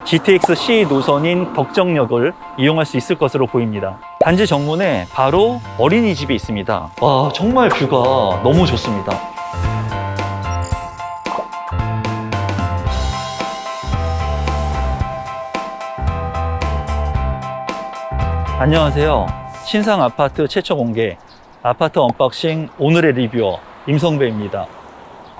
GTX-C 노선인 덕정역을 이용할 수 있을 것으로 보입니다. 단지 정문에 바로 어린이집이 있습니다. 와, 정말 뷰가 너무 좋습니다. 안녕하세요. 신상 아파트 최초 공개 아파트 언박싱 오늘의 리뷰어 임성배입니다.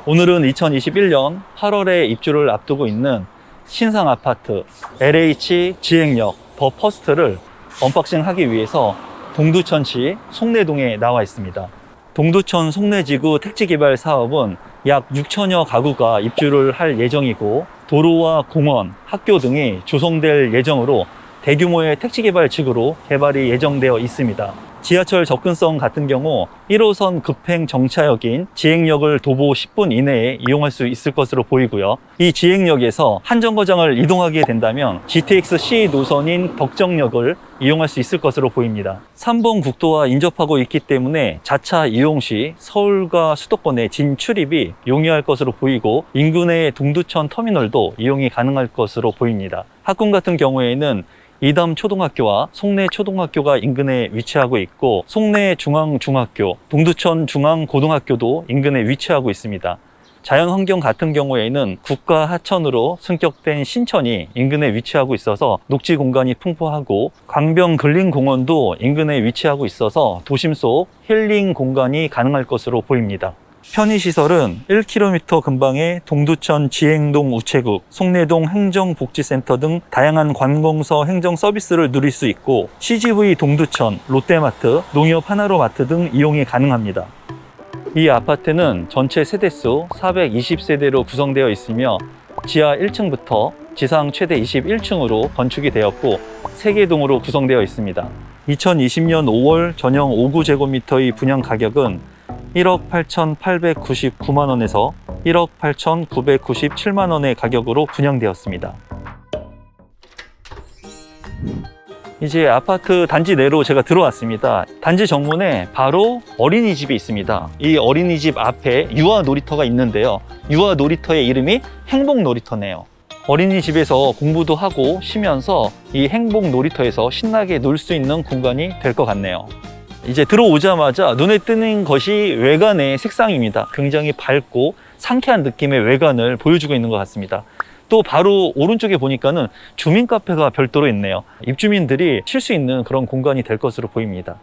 오늘은 2021년 8월에 입주를 앞두고 있는 신상 아파트 LH 지행역 더 퍼스트를 언박싱 하기 위해서 동두천시 송내동에 나와 있습니다. 동두천 송내지구 택지개발 사업은 약 6천여 가구가 입주를 할 예정이고 도로와 공원, 학교 등이 조성될 예정으로 대규모의 택지개발지구로 개발이 예정되어 있습니다. 지하철 접근성 같은 경우 1호선 급행 정차역인 지행역을 도보 10분 이내에 이용할 수 있을 것으로 보이고요. 이 지행역에서 한 정거장을 이동하게 된다면 GTX-C 노선인 덕정역을 이용할 수 있을 것으로 보입니다. 3번 국도와 인접하고 있기 때문에 자차 이용 시 서울과 수도권의 진출입이 용이할 것으로 보이고 인근의 동두천 터미널도 이용이 가능할 것으로 보입니다. 학군 같은 경우에는 이담 초등학교와 송내 초등학교가 인근에 위치하고 있고 송내 중앙중학교, 동두천 중앙고등학교도 인근에 위치하고 있습니다. 자연환경 같은 경우에는 국가 하천으로 승격된 신천이 인근에 위치하고 있어서 녹지 공간이 풍부하고 광병 근린공원도 인근에 위치하고 있어서 도심 속 힐링 공간이 가능할 것으로 보입니다. 편의시설은 1km 근방의 동두천 지행동 우체국, 송내동 행정복지센터 등 다양한 관공서 행정 서비스를 누릴 수 있고 CGV 동두천, 롯데마트, 농협 하나로마트 등 이용이 가능합니다. 이 아파트는 전체 세대수 420세대로 구성되어 있으며 지하 1층부터 지상 최대 21층으로 건축이 되었고 3개 동으로 구성되어 있습니다. 2020년 5월 전용 5구제곱미터의 분양 가격은 1억 8,899만 원에서 1억 8,997만 원의 가격으로 분양되었습니다. 이제 아파트 단지 내로 제가 들어왔습니다. 단지 정문에 바로 어린이집이 있습니다. 이 어린이집 앞에 유아 놀이터가 있는데요. 유아 놀이터의 이름이 행복 놀이터네요. 어린이집에서 공부도 하고 쉬면서 이 행복 놀이터에서 신나게 놀 수 있는 공간이 될 것 같네요. 이제 들어오자마자 눈에 띄는 것이 외관의 색상입니다. 굉장히 밝고 상쾌한 느낌의 외관을 보여주고 있는 것 같습니다. 또 바로 오른쪽에 보니까는 주민 카페가 별도로 있네요. 입주민들이 쉴 수 있는 그런 공간이 될 것으로 보입니다.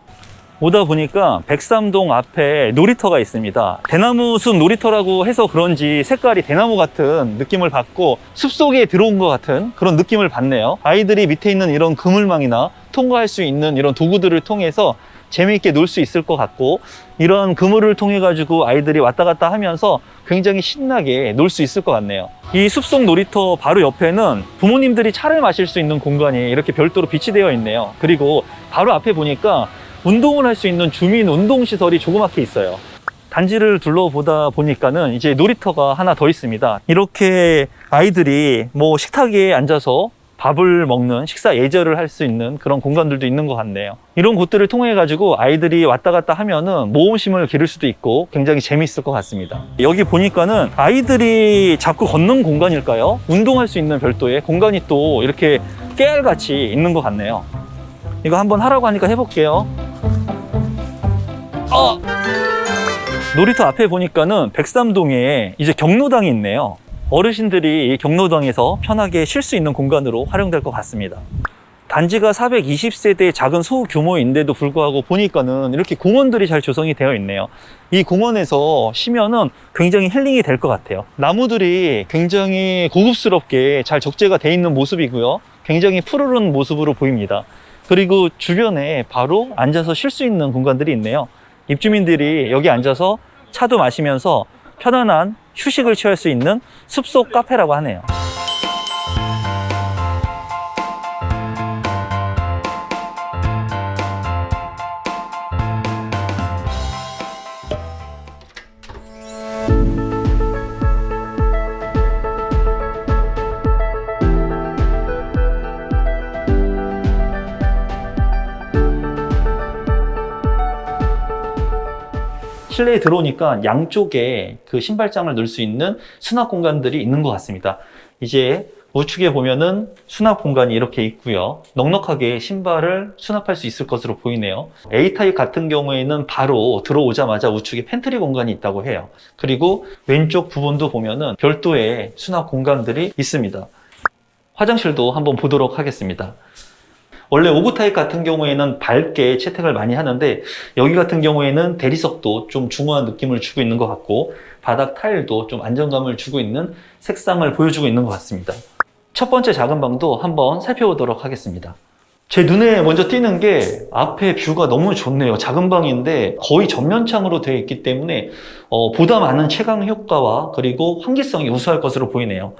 오다 보니까 103동 앞에 놀이터가 있습니다. 대나무 숲 놀이터라고 해서 그런지 색깔이 대나무 같은 느낌을 받고 숲속에 들어온 것 같은 그런 느낌을 받네요. 아이들이 밑에 있는 이런 그물망이나 통과할 수 있는 이런 도구들을 통해서 재미있게 놀 수 있을 것 같고 이런 그물을 통해 가지고 아이들이 왔다 갔다 하면서 굉장히 신나게 놀 수 있을 것 같네요. 이 숲속 놀이터 바로 옆에는 부모님들이 차를 마실 수 있는 공간이 이렇게 별도로 비치되어 있네요. 그리고 바로 앞에 보니까 운동을 할 수 있는 주민 운동시설이 조그맣게 있어요. 단지를 둘러보다 보니까는 이제 놀이터가 하나 더 있습니다. 이렇게 아이들이 뭐 식탁에 앉아서 밥을 먹는 식사 예절을 할 수 있는 그런 공간들도 있는 것 같네요. 이런 곳들을 통해 가지고 아이들이 왔다 갔다 하면은 모험심을 기를 수도 있고 굉장히 재미있을 것 같습니다. 여기 보니까는 아이들이 자꾸 걷는 공간일까요? 운동할 수 있는 별도의 공간이 또 이렇게 깨알같이 있는 것 같네요. 이거 한번 하라고 하니까 해볼게요. 놀이터 앞에 보니까는 103동에 이제 경로당이 있네요. 어르신들이 이 경로당에서 편하게 쉴 수 있는 공간으로 활용될 것 같습니다. 단지가 420세대의 작은 소규모인데도 불구하고 보니까는 이렇게 공원들이 잘 조성이 되어 있네요. 이 공원에서 쉬면은 굉장히 힐링이 될 것 같아요. 나무들이 굉장히 고급스럽게 잘 적재가 되어 있는 모습이고요. 굉장히 푸르른 모습으로 보입니다. 그리고 주변에 바로 앉아서 쉴 수 있는 공간들이 있네요. 입주민들이 여기 앉아서 차도 마시면서 편안한 휴식을 취할 수 있는 숲속 카페라고 하네요. 실내에 들어오니까 양쪽에 그 신발장을 넣을 수 있는 수납 공간들이 있는 것 같습니다. 이제 우측에 보면은 수납 공간이 이렇게 있고요. 넉넉하게 신발을 수납할 수 있을 것으로 보이네요. A타입 같은 경우에는 바로 들어오자마자 우측에 팬트리 공간이 있다고 해요. 그리고 왼쪽 부분도 보면은 별도의 수납 공간들이 있습니다. 화장실도 한번 보도록 하겠습니다. 원래 5구 타입 같은 경우에는 밝게 채택을 많이 하는데 여기 같은 경우에는 대리석도 좀 중후한 느낌을 주고 있는 것 같고 바닥 타일도 좀 안정감을 주고 있는 색상을 보여주고 있는 것 같습니다. 첫 번째 작은 방도 한번 살펴보도록 하겠습니다. 제 눈에 먼저 띄는 게 앞에 뷰가 너무 좋네요. 작은 방인데 거의 전면창으로 되어 있기 때문에 보다 많은 채광 효과와 그리고 환기성이 우수할 것으로 보이네요.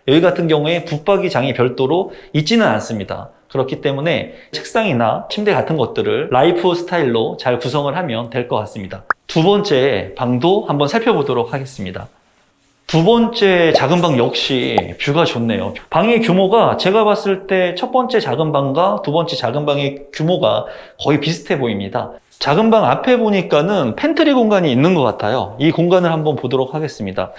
여기 같은 경우에 붙박이 장이 별도로 있지는 않습니다. 그렇기 때문에 책상이나 침대 같은 것들을 라이프 스타일로 잘 구성을 하면 될 것 같습니다. 두 번째 방도 한번 살펴보도록 하겠습니다. 두 번째 작은 방 역시 뷰가 좋네요. 방의 규모가 제가 봤을 때 첫 번째 작은 방과 두 번째 작은 방의 규모가 거의 비슷해 보입니다. 작은 방 앞에 보니까는 팬트리 공간이 있는 것 같아요. 이 공간을 한번 보도록 하겠습니다.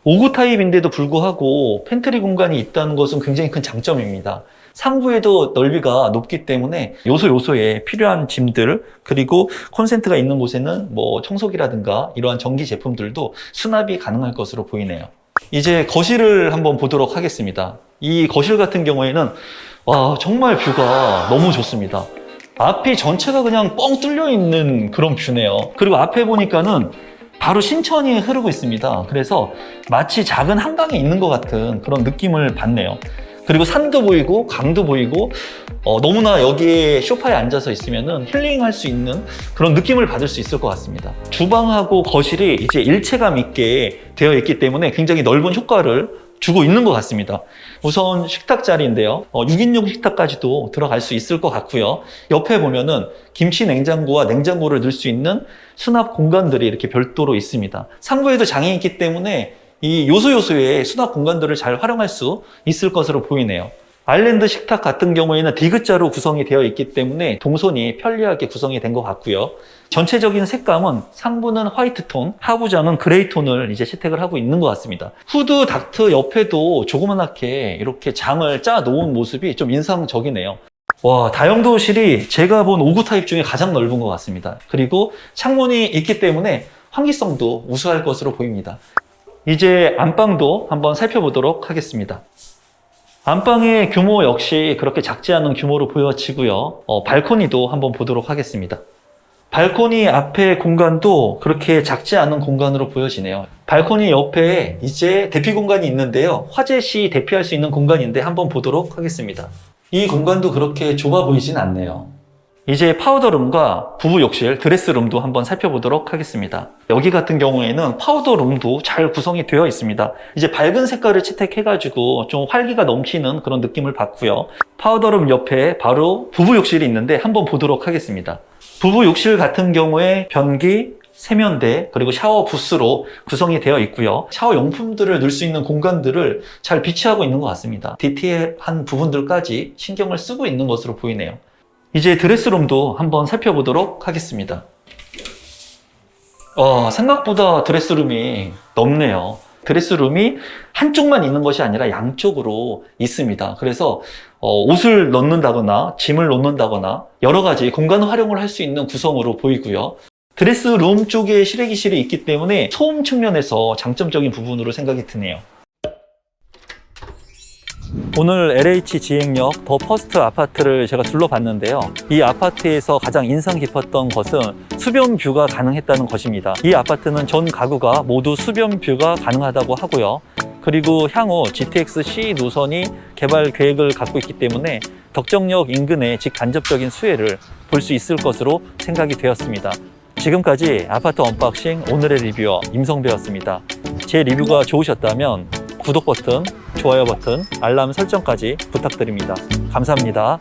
5구 타입인데도 불구하고 팬트리 공간이 있다는 것은 굉장히 큰 장점입니다. 상부에도 넓이가 높기 때문에 요소요소에 필요한 짐들 그리고 콘센트가 있는 곳에는 뭐 청소기라든가 이러한 전기 제품들도 수납이 가능할 것으로 보이네요. 이제 거실을 한번 보도록 하겠습니다. 이 거실 같은 경우에는 와 정말 뷰가 너무 좋습니다. 앞이 전체가 그냥 뻥 뚫려 있는 그런 뷰네요. 그리고 앞에 보니까는 바로 신천이 흐르고 있습니다. 그래서 마치 작은 한강에 있는 것 같은 그런 느낌을 받네요. 그리고 산도 보이고 강도 보이고 너무나 여기에 소파에 앉아서 있으면 힐링할 수 있는 그런 느낌을 받을 수 있을 것 같습니다. 주방하고 거실이 이제 일체감 있게 되어 있기 때문에 굉장히 넓은 효과를 주고 있는 것 같습니다. 우선 식탁 자리인데요. 6인용 식탁까지도 들어갈 수 있을 것 같고요. 옆에 보면은 김치 냉장고와 냉장고를 넣을 수 있는 수납 공간들이 이렇게 별도로 있습니다. 상부에도 장이 있기 때문에 이 요소요소의 수납 공간들을 잘 활용할 수 있을 것으로 보이네요. 아일랜드 식탁 같은 경우에는 D자로 구성이 되어 있기 때문에 동선이 편리하게 구성이 된 것 같고요. 전체적인 색감은 상부는 화이트 톤, 하부장은 그레이 톤을 이제 채택을 하고 있는 것 같습니다. 후드 닥트 옆에도 조그맣게 이렇게 장을 짜 놓은 모습이 좀 인상적이네요. 와, 다용도실이 제가 본 5구 타입 중에 가장 넓은 것 같습니다. 그리고 창문이 있기 때문에 환기성도 우수할 것으로 보입니다. 이제 안방도 한번 살펴보도록 하겠습니다. 안방의 규모 역시 그렇게 작지 않은 규모로 보여지고요. 발코니도 한번 보도록 하겠습니다. 발코니 앞에 공간도 그렇게 작지 않은 공간으로 보여지네요. 발코니 옆에 이제 대피 공간이 있는데요. 화재 시 대피할 수 있는 공간인데 한번 보도록 하겠습니다. 이 공간도 그렇게 좁아 보이진 않네요. 이제 파우더룸과 부부 욕실, 드레스룸도 한번 살펴보도록 하겠습니다. 여기 같은 경우에는 파우더룸도 잘 구성이 되어 있습니다. 이제 밝은 색깔을 채택해가지고 좀 활기가 넘치는 그런 느낌을 받고요. 파우더룸 옆에 바로 부부 욕실이 있는데 한번 보도록 하겠습니다. 부부 욕실 같은 경우에 변기, 세면대, 그리고 샤워 부스로 구성이 되어 있고요. 샤워 용품들을 넣을 수 있는 공간들을 잘 비치하고 있는 것 같습니다. 디테일한 부분들까지 신경을 쓰고 있는 것으로 보이네요. 이제 드레스룸도 한번 살펴보도록 하겠습니다. 생각보다 드레스룸이 넓네요. 드레스룸이 한쪽만 있는 것이 아니라 양쪽으로 있습니다. 그래서 옷을 넣는다거나 짐을 놓는다거나 여러 가지 공간 활용을 할 수 있는 구성으로 보이고요. 드레스룸 쪽에 실외기실이 있기 때문에 소음 측면에서 장점적인 부분으로 생각이 드네요. 오늘 LH 지행역 더 퍼스트 아파트를 제가 둘러봤는데요. 이 아파트에서 가장 인상 깊었던 것은 수변 뷰가 가능했다는 것입니다. 이 아파트는 전 가구가 모두 수변 뷰가 가능하다고 하고요. 그리고 향후 GTX-C 노선이 개발 계획을 갖고 있기 때문에 덕정역 인근의 직간접적인 수혜를 볼 수 있을 것으로 생각이 되었습니다. 지금까지 아파트 언박싱 오늘의 리뷰어 임성배였습니다. 제 리뷰가 좋으셨다면 구독 버튼, 좋아요 버튼, 알람 설정까지 부탁드립니다. 감사합니다.